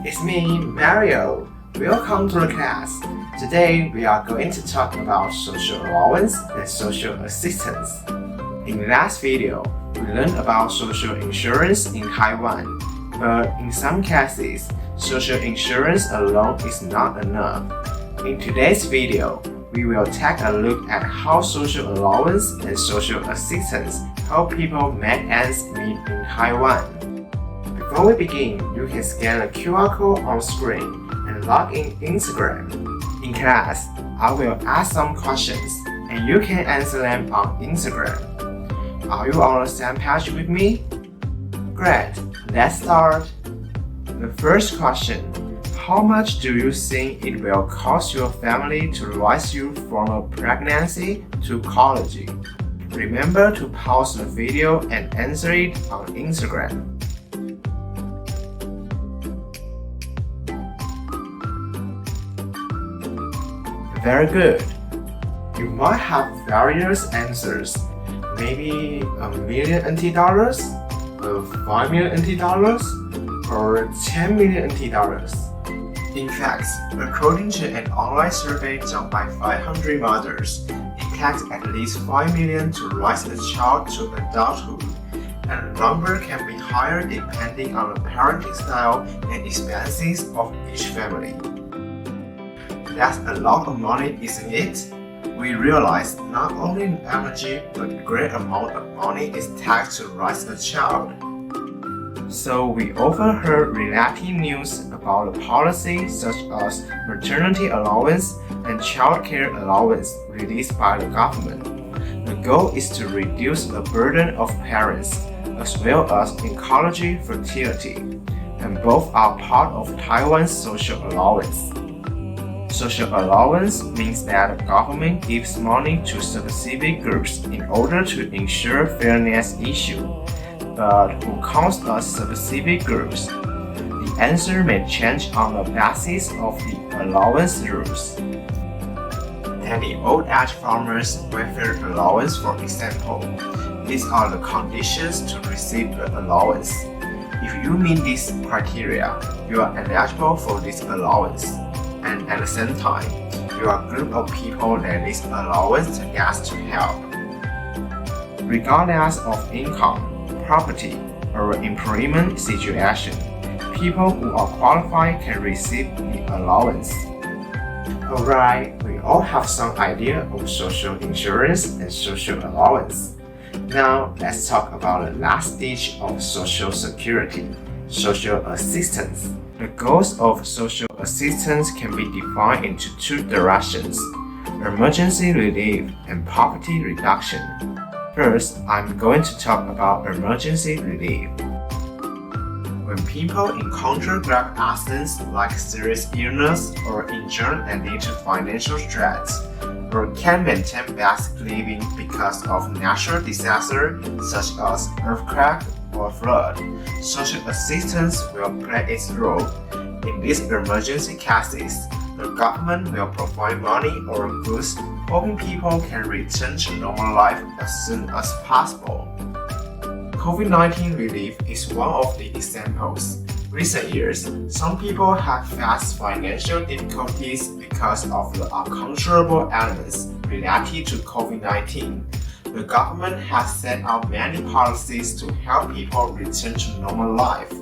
It's me, Mario. Welcome to the class. Today we are going to talk about social allowance and social assistance. In the last video, we learned about social insurance in Taiwan, but in some cases, social insurance alone is not enough. In today's video, we will take a look at how social allowance and social assistance help people make ends meet in Taiwan. Before we begin, you can scan the QR code on screen and log in Instagram. In class, I will ask some questions and you can answer them on Instagram. Are you on the same page with me? Great, let's start. The first question: how much do you think it will cost your family to raise you from a pregnancy to college? Remember to pause the video and answer it on Instagram. Very good. You might have various answers. Maybe $1 million NT dollars, $5 million NT dollars, or $10 million NT dollars. In fact, according to an online survey done by 500 mothers, it takes at least $5 million to raise a child to adulthood, and the number can be higher depending on the parenting style and expenses of each family. That's a lot of money, isn't it? We realize not only energy but a great amount of money is taxed to raise a child. So we often heard relating news about the policies such as maternity allowance and child care allowance released by the government. The goal is to reduce the burden of parents as well as encourage fertility, and both are part of Taiwan's social allowance. Social allowance means that the government gives money to specific groups in order to ensure fairness issue. But who counts as specific groups? The answer may change on the basis of the allowance rules. Take the old age farmers' welfare allowance for example. These are the conditions to receive the allowance. If you meet these criteria, you are eligible for this allowance. And at the same time, you are a group of people that this allowance gets to help. Regardless of income, property, or employment situation, people who are qualified can receive the allowance. Alright, we all have some idea of social insurance and social allowance. Now, let's talk about the last stage of social security, social assistance. The goals of social assistance can be defined into two directions: emergency relief and poverty reduction. First, I'm going to talk about emergency relief. When people encounter grave accidents like serious illness or injury that lead to financial stress, or can't maintain basic living because of natural disaster such as earthquake or flood, social assistance will play its role. In these emergency cases, the government will provide money or goods, hoping people can return to normal life as soon as possible. COVID-19 relief is one of the examples. Recent years, some people have faced financial difficulties because of the uncontrollable elements related to COVID-19. The government has set out many policies to help people return to normal life.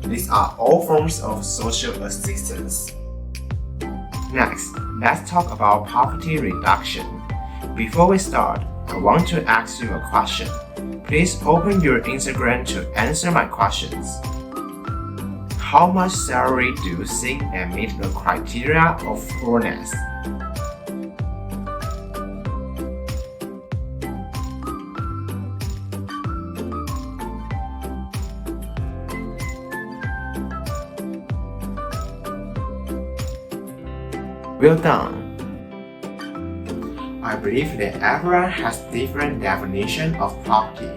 These are all forms of social assistance. Next, let's talk about poverty reduction. Before we start, I want to ask you a question. Please open your Instagram to answer my questions. How much salary do you think that meet the criteria of poorness? Well done. I believe that everyone has different definition of poverty.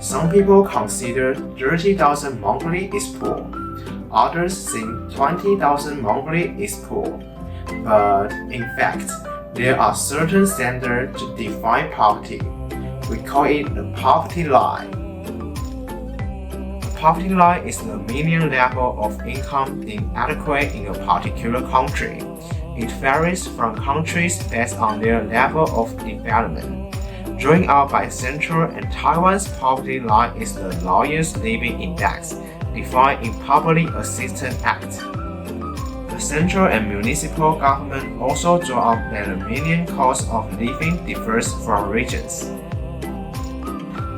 Some people consider 30,000 monthly is poor. Others think 20,000 monthly is poor. But in fact, there are certain standards to define poverty. We call it the poverty line. The poverty line is the median level of income inadequate in a particular country. It varies from countries based on their level of development. Drawing out by Central and Taiwan's poverty line is the lowest living index, defined in Poverty Assistance Act. The central and municipal government also draw up that the median cost of living differs from regions.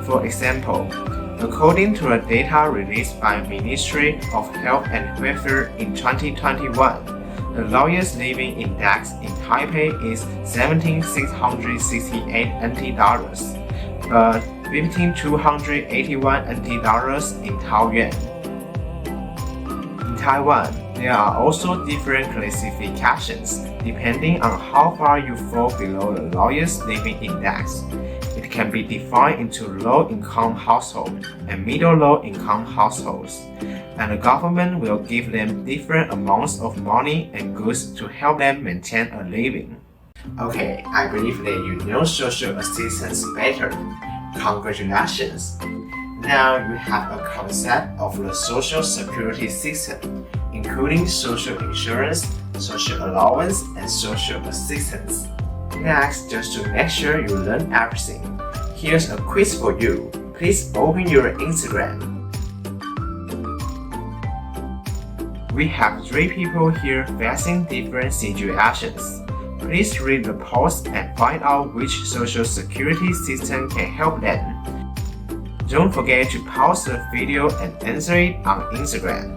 For example, according to the data released by Ministry of Health and Welfare in 2021, the lowest living index in Taipei is 17,668 NT dollars, but 15,281 NT dollars in Taoyuan. In Taiwan, there are also different classifications depending on how far you fall below the lowest living index. It can be defined into low-income households and middle-low-income households, and the government will give them different amounts of money and goods to help them maintain a living. Okay, I believe that you know social assistance better. Congratulations! Now you have a concept of the social security system, including social insurance, social allowance, and social assistance. Next, just to make sure you learn everything, here's a quiz for you. Please open your Instagram. We have 3 people here facing different situations. Please read the post and find out which social security system can help them. Don't forget to pause the video and answer it on Instagram.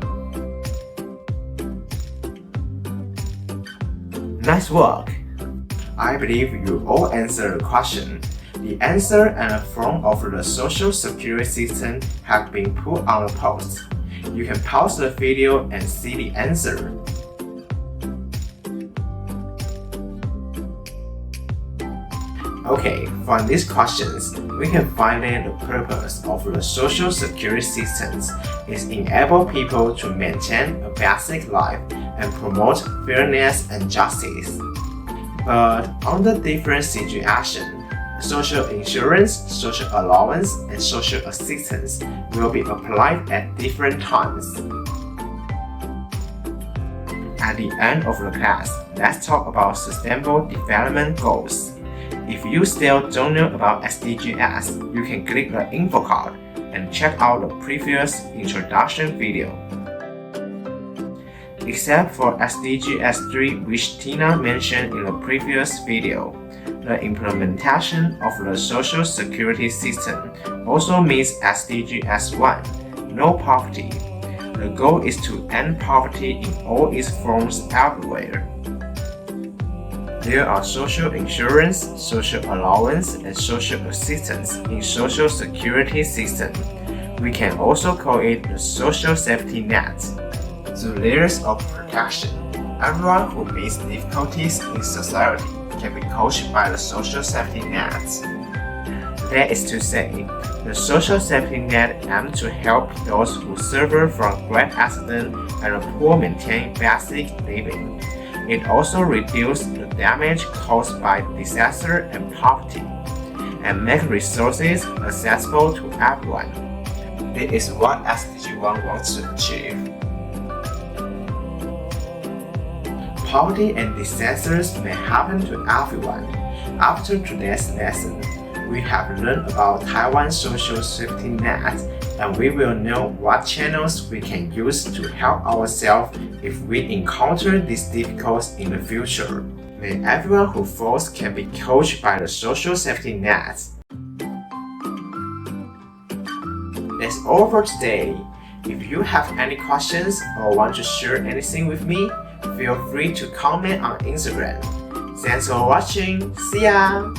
Nice work! I believe you all answered the question. The answer and the form of the social security system have been put on the post. You can pause the video and see the answer. Okay, from these questions, we can find that the purpose of the social security systems is enable people to maintain a basic life and promote fairness and justice. But under different situations, social insurance, social allowance, and social assistance will be applied at different times. At the end of the class, let's talk about Sustainable Development Goals. If you still don't know about SDGs, you can click the info card and check out the previous introduction video. Except for SDGs 3, which Tina mentioned in the previous video, the implementation of the social security system also means SDGs 1, no poverty. The goal is to end poverty in all its forms everywhere. There are social insurance, social allowance, and social assistance in social security system. We can also call it the social safety net. The layers of protection. Everyone who meets difficulties in society can be coached by the social safety net. That is to say, the social safety net aims to help those who suffer from great accident and poor maintain basic living. It also reduces the damage caused by disaster and poverty, and make resources accessible to everyone. This is what SDG 1 wants to achieve. Poverty and disasters may happen to everyone. After today's lesson, we have learned about Taiwan's social safety net, and we will know what channels we can use to help ourselves if we encounter these difficulties in the future. May everyone who falls can be coached by the social safety net. That's all for today. If you have any questions or want to share anything with me, feel free to comment on Instagram. Thanks for watching. See ya!